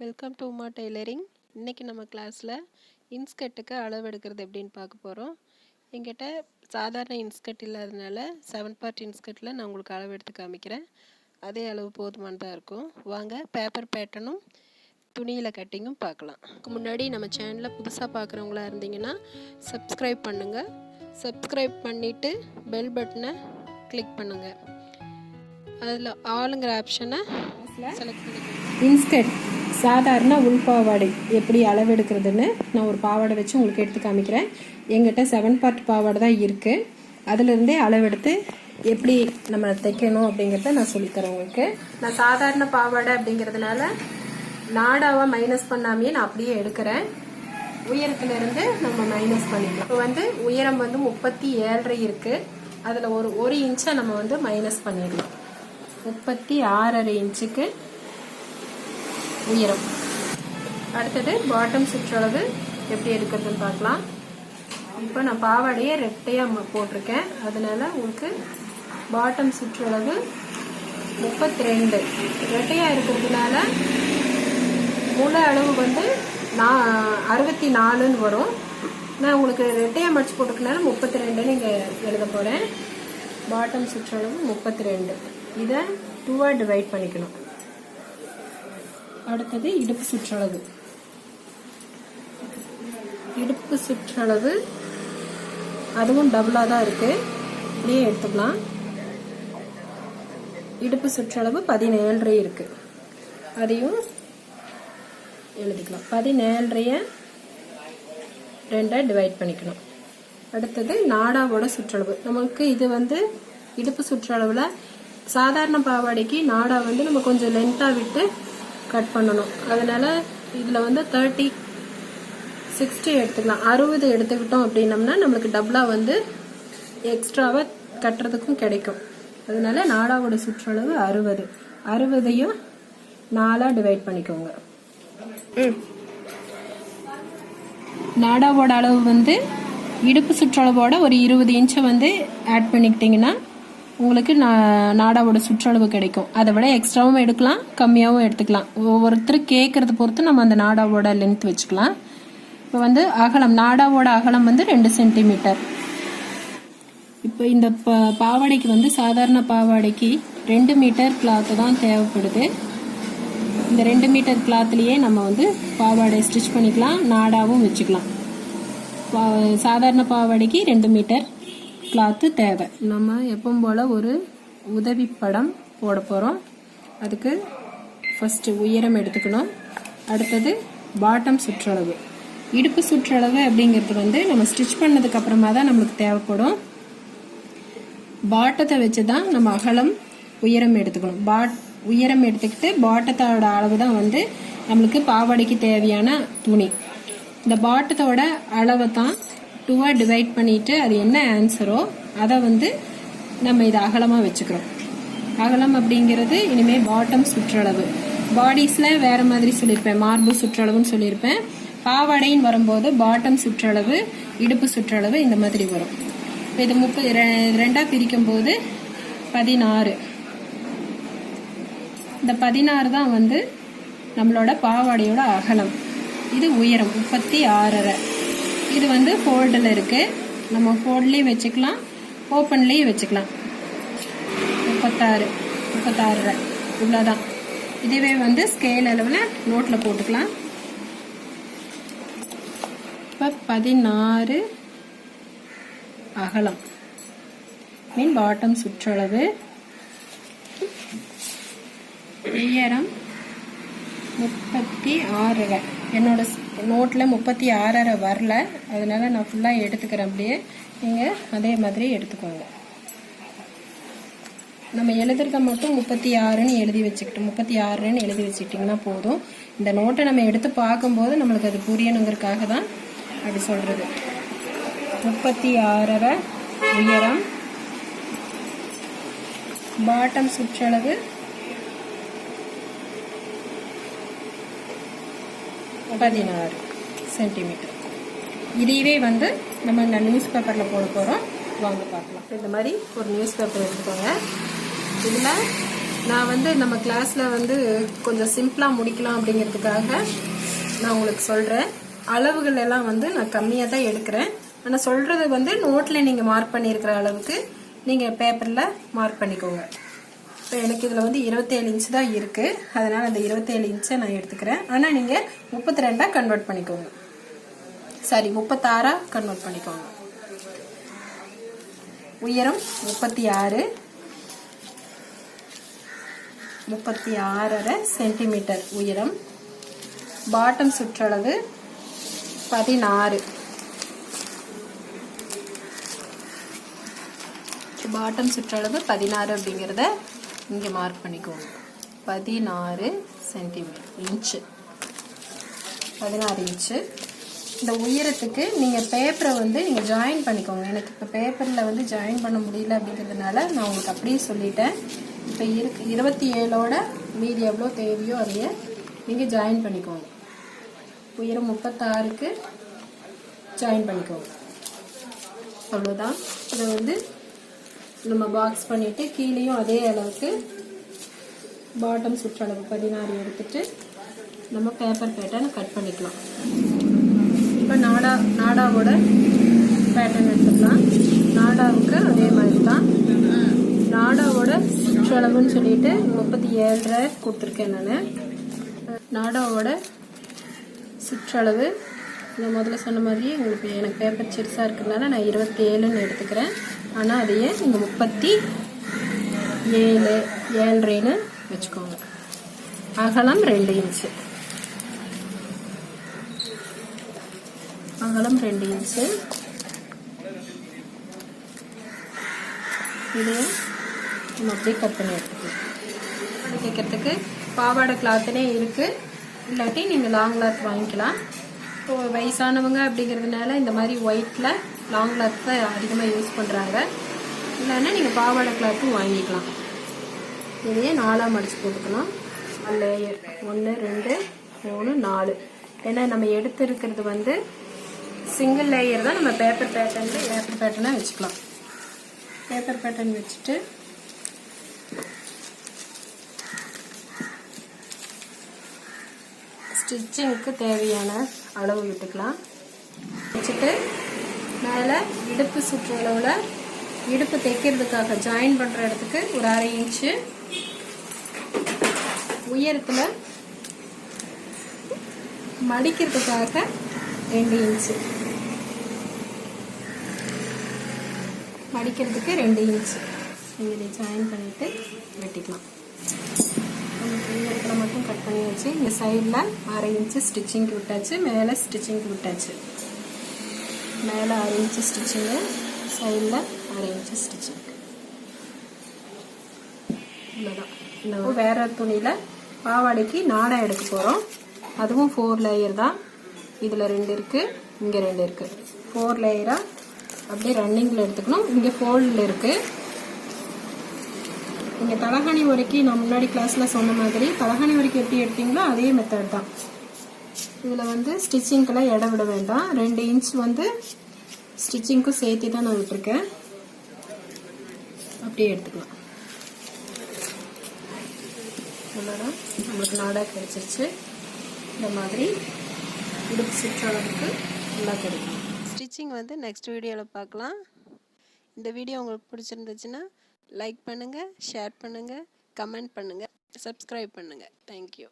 Welcome to Uma tailoring. இன்றைக்கி நம்ம கிளாஸில் இன்ஸ்கர்ட்டுக்கு அளவு எடுக்கிறது எப்படின்னு பார்க்க போகிறோம். என்கிட்ட சாதாரண இன்ஸ்கர்ட் இல்லாததுனால 7 பார்ட் இன்ஸ்கர்ட்டில் நான் உங்களுக்கு அளவு எடுத்து காமிக்கிறேன். அதே அளவு போதுமானதாக இருக்கும். வாங்க பேப்பர் பேட்டர்னும் துணியில் கட்டிங்கும் பார்க்கலாம். முன்னாடி நம்ம சேனலில் புதுசாக பார்க்குறவங்களா இருந்தீங்கன்னா சப்ஸ்கிரைப் பண்ணுங்கள். சப்ஸ்கிரைப் பண்ணிவிட்டு பெல் பட்டனை கிளிக் பண்ணுங்கள். அதில் ஆளுங்கிற ஆப்ஷனை செலக்ட் பண்ணிக்கோங்க. இன்ஸ்கர்ட் சாதாரண உள்பாவாடை எப்படி அளவெடுக்கிறதுன்னு நான் ஒரு பாவாடை வச்சு உங்களுக்கு எடுத்து காமிக்கிறேன். எங்கிட்ட 7 பார்ட் பாவாடை தான் இருக்குது. அதிலிருந்தே அளவெடுத்து எப்படி நம்ம தைக்கணும் அப்படிங்கிறத நான் சொல்லித்தரேன் உங்களுக்கு. நான் சாதாரண பாவாடை அப்படிங்கிறதுனால நாடாவை மைனஸ் பண்ணாமையே நான் அப்படியே எடுக்கிறேன். உயரத்துலேருந்து நம்ம மைனஸ் பண்ணிக்கலாம். இப்போ உயரம் 37 இருக்குது. அதில் ஒரு இன்ச்சை நம்ம மைனஸ் பண்ணிடலாம். 36.5 இன்ச்சுக்கு உயரம். அடுத்தது பாட்டம் சுற்றளவு எப்படி எடுக்கிறதுன்னு பார்க்கலாம். இப்போ நான் பாவாடையே ரெட்டையாக போட்டிருக்கேன். அதனால உங்களுக்கு பாட்டம் சுற்றளவு 32. ரெட்டையாக இருக்கிறதுனால முழு அளவு 64ன்னு வரும். நான் உங்களுக்கு ரெட்டையாக மடிச்சு போட்டிருக்கனால 32ன்னு இங்கே எழுத போகிறேன். பாட்டம் சுற்றளவு 32. இதை 2ஆக டிவைட் பண்ணிக்கணும். அடுத்தது இடுப்பு சுற்றளவு. இடுப்பு சுற்றளவு அதுவும் டபுளாக தான் இருக்கு. இப்படியே எடுத்துக்கலாம். இடுப்பு சுற்றளவு 17 இருக்கு. அதையும் எழுதிக்கலாம். 17 2ஆ டிவைட் பண்ணிக்கணும். அடுத்தது நாடாவோட சுற்றளவு. நமக்கு இது இடுப்பு சுற்றளவுல சாதாரண பாவாடைக்கு நாடா நம்ம கொஞ்சம் லென்த்தா விட்டு கட் பண்ணணும். அதனால இதுல 30 60 எடுத்துக்கலாம். 60 எடுத்துக்கிட்டோம் அப்படின்னம்னா நம்மளுக்கு டபுளா எக்ஸ்ட்ராவா கட்டுறதுக்கும் கிடைக்கும். அதனால நாடாவோட சுற்றளவு 60. 60ஐயும் 4ஆ டிவைட் பண்ணிக்கோங்க. நாடாவோட அளவு இடுப்பு சுற்றளவோட ஒரு 20 இன்ச்சை ஆட் பண்ணிக்கிட்டீங்கன்னா உங்களுக்கு நாடாவோட சுற்றளவு கிடைக்கும். அதை விட எக்ஸ்ட்ராவும் எடுக்கலாம், கம்மியாகவும் எடுத்துக்கலாம். ஒவ்வொருத்தர் கேட்கறத பொறுத்து நம்ம அந்த நாடாவோட லென்த் வச்சுக்கலாம். இப்போ அகலம், நாடாவோட அகலம் 2 சென்டிமீட்டர். இப்போ இந்த பாவாடைக்கு சாதாரண பாவாடைக்கு 2 மீட்டர் கிளாத்து தான் தேவைப்படுது. இந்த 2 மீட்டர் கிளாத்லேயே நம்ம பாவாடை ஸ்டிச் பண்ணிக்கலாம், நாடாவும் வச்சுக்கலாம். சாதாரண பாவாடைக்கு 2 மீட்டர் கிளாத்து தேவை. நம்ம எப்பவும் போல் ஒரு உதவி படம் போட போகிறோம். அதுக்கு ஃபஸ்ட்டு உயரம் எடுத்துக்கணும். அடுத்தது பாட்டம் சுற்றளவு. இடுப்பு சுற்றளவு அப்படிங்கிறது நம்ம ஸ்டிச் பண்ணதுக்கு அப்புறமா தான் நம்மளுக்கு தேவைப்படும். பாட்டத்தை வச்சு தான் நம்ம அகலம் உயரம் எடுத்துக்கணும். உயரம் எடுத்துக்கிட்டு பாட்டத்தோட அளவு தான் நம்மளுக்கு பாவாடைக்கு தேவையான துணி. இந்த பாட்டத்தோட அளவை தான் 2ஆ டிவைட் பண்ணிட்டு அது என்ன ஆன்சரோ அதை நம்ம இதை அகலமாக வச்சுக்கிறோம். அகலம் அப்படிங்கிறது இனிமேல் பாட்டம் சுற்றளவு. பாடிஸில் வேற மாதிரி சொல்லியிருப்பேன், மார்பு சுற்றளவுன்னு சொல்லியிருப்பேன். பாவாடைன்னு வரும்போது பாட்டம் சுற்றளவு, இடுப்பு சுற்றளவு இந்த மாதிரி வரும். இப்போ இது 32ஆ பிரிக்கும் போது 16. இந்த 16 தான் நம்மளோட பாவாடையோட அகலம். இது உயரம் 36.5. இது ஃபோல்டில் இருக்கு. நம்ம ஃபோல்ட்லேயும் வச்சுக்கலாம், ஓப்பன்லேயும் வச்சுக்கலாம். 36 இவ்வளோதான். இதுவே ஸ்கேல் அளவில் நோட்டில் போட்டுக்கலாம். இப்போ 16 அகலம் மீன் பாட்டம் சுற்றளவு. உயரம் 36. என்னோட நோட்டில் 36 வரல, அதனால நான் ஃபுல்லாக எடுத்துக்கிறேன். அப்படியே நீங்கள் அதே மாதிரி எடுத்துக்கோங்க. நம்ம எழுதுறத மட்டும் 36ன்னு எழுதி வச்சுக்கிட்டோம், 36ன்னு எழுதி வச்சுக்கிட்டிங்கன்னா போதும். இந்த நோட்டை நம்ம எடுத்து பார்க்கும்போது நம்மளுக்கு அது புரியணுங்கிறதுக்காக தான் அப்படி சொல்கிறது. 36 உயரம், பாட்டம் சுற்றளவு 16 சென்டிமீட்டர். இதையவே நம்ம இந்த நியூஸ் பேப்பரில் போட போகிறோம். வாங்க பார்க்கலாம். இந்த மாதிரி ஒரு நியூஸ் பேப்பர் எடுத்துக்கோங்க. இதில் நான் வந்து நம்ம கிளாஸில் வந்து கொஞ்சம் சிம்பிளாக முடிக்கலாம் அப்படிங்கிறதுக்காக நான் உங்களுக்கு சொல்கிறேன். அளவுகள் எல்லாம் வந்து நான் கம்மியாக தான் எடுக்கிறேன். ஆனால் சொல்கிறது வந்து நோட்டில் நீங்கள் மார்க் பண்ணியிருக்கிற அளவுக்கு நீங்கள் பேப்பரில் மார்க் பண்ணிக்கோங்க. இப்போ எனக்கு இதில் வந்து 27 இன்ச்சு தான் இருக்குது. அதனால் அந்த 27 இன்ச்சை நான் எடுத்துக்கிறேன். ஆனால் நீங்கள் 32 கன்வெர்ட் பண்ணிக்கோங்க. சாரி, 36 கன்வெர்ட் பண்ணிக்கோங்க. உயரம் 36 சென்டிமீட்டர் உயரம். பாட்டம் சுற்றளவு 16. பாட்டம் சுற்றளவு 16 அப்படிங்கிறத இங்கே மார்க் பண்ணிக்கோங்க. 16 சென்டிமீட்டர் இன்ச்சு, 16 இன்ச்சு. இந்த உயரத்துக்கு நீங்கள் பேப்பரை வந்து நீங்கள் ஜாயின் பண்ணிக்கோங்க. எனக்கு இப்போ பேப்பரில் வந்து ஜாயின் பண்ண முடியல அப்படிங்கிறதுனால நான் உங்களுக்கு அப்படியே சொல்லிட்டேன். இப்போ 27ஓட மீதி எவ்வளோ தேவையோ அதையே நீங்கள் ஜாயின் பண்ணிக்கோங்க. உயரம் 36க்கு ஜாயின் பண்ணிக்கோங்க. அவ்வளோதான். இதை வந்து நம்ம பாக்ஸ் பண்ணிவிட்டு கீழேயும் அதே அளவுக்கு பாட்டம் சுற்றளவு 16 எடுத்துட்டு நம்ம பேப்பர் பேட்டர்ன் கட் பண்ணிக்கலாம். இப்போ நாடாவோட பேட்டர்ன் எடுத்துக்கலாம். நாடாவுக்கு அதே மாதிரி தான். நாடாவோட சுற்றளவுன்னு சொல்லிட்டு 37 கொடுத்துருக்கேன் நான். நாடாவோட சுற்றளவு நான் முதல்ல சொன்ன மாதிரி உங்களுக்கு எனக்கு பேப்பர் சிறுசாக இருக்கிறதுனால நான் 27ன்னு எடுத்துக்கிறேன். ஆனால் அதையே நீங்கள் 37.7 வச்சுக்கோங்க. அகலம் 2 இன்ச்சு. அகலம் 2 இன்ச்சு. இதையே நம்ம அப்படியே கட் பண்ணி எடுத்துக்கலாம். தைக்கிறதுக்கு பாவாடை கிளாத்துனே இருக்குது. இல்லாட்டி நீங்கள் லாங் கிளாத் வாங்கிக்கலாம். இப்போ வயசானவங்க அப்படிங்கிறதுனால இந்த மாதிரி ஒயிட்டில் லாங் கிளாத் தான் அதிகமாக யூஸ் பண்ணுறாங்க. இல்லைன்னா நீங்கள் பாவாடை கிளாத்தும் வாங்கிக்கலாம். இதையே 4 மடித்து போட்டுக்கலாம். லேயர் 1 2 3 4. ஏன்னா நம்ம எடுத்துருக்கிறது வந்து சிங்கிள் லேயர் தான். நம்ம பேப்பர் பேட்டர்னாக வச்சுக்கலாம். பேப்பர் பேட்டர்ன் வச்சுட்டு ஸ்டிச்சிங்க்கு தேவையான அளவு விட்டுக்கலாம். வச்சுட்டு மேலே இடுப்பு சுற்றளவில் இடுப்பு தைக்கிறதுக்காக ஜாயின் பண்ணுற இடத்துக்கு ஒரு 1/2 இன்ச்சு, உயரத்தில் மடிக்கிறதுக்காக 2 இன்ச்சு, மடிக்கிறதுக்கு 2 இன்ச்சு இதை ஜாயின் பண்ணிவிட்டு வெட்டிக்கலாம். உயரத்தில் மட்டும் கட் பண்ணி வச்சு இந்த சைடில் 1/2 இன்ச்சு ஸ்டிச்சிங்க்கு விட்டாச்சு. மேலே ஸ்டிச்சிங்க்கு விட்டாச்சு. மேலே 1/2 இன்ச்சு ஸ்டிச்சிங்கு, சைடில் 1/2 இன்ச்சு ஸ்டிச்சிங். இவ்வளோதான். இந்த வேறு துணியில் பாவாடைக்கு நாடா எடுக்க போகிறோம். அதுவும் 4 லேயர் தான். இதில் 2 இருக்குது, இங்கே 2 இருக்குது. 4 லேயராக அப்படியே ரன்னிங்கில் எடுத்துக்கணும். இங்கே ஃபோல்டில் இருக்குது. நீங்கள் தலகாணி வரைக்கும் நான் முன்னாடி கிளாஸில் சொன்ன மாதிரி தலகாணி வரைக்கும் எப்படி எடுத்தீங்களோ அதே மெத்தட் தான். இதில் வந்து ஸ்டிச்சிங்க்கெல்லாம் இடம் விட வேண்டாம். 2 இன்ச் வந்து ஸ்டிச்சிங்க்கும் சேர்த்து தான் நான் விட்டுருக்கேன். அப்படியே எடுத்துக்கலாம். அவ்வளோதான். நம்மளுக்கு நாடா கிடைச்சிருச்சு. இந்த மாதிரி இடுப்பு சுற்றளவுக்கு நல்லா கிடைக்கும். ஸ்டிச்சிங் வந்து நெக்ஸ்ட் வீடியோவில் பார்க்கலாம். இந்த வீடியோ உங்களுக்கு பிடிச்சிருந்துச்சுன்னா லைக் பண்ணுங்கள், ஷேர் பண்ணுங்கள், கமெண்ட் பண்ணுங்கள், சப்ஸ்கிரைப் பண்ணுங்கள். தேங்க்யூ.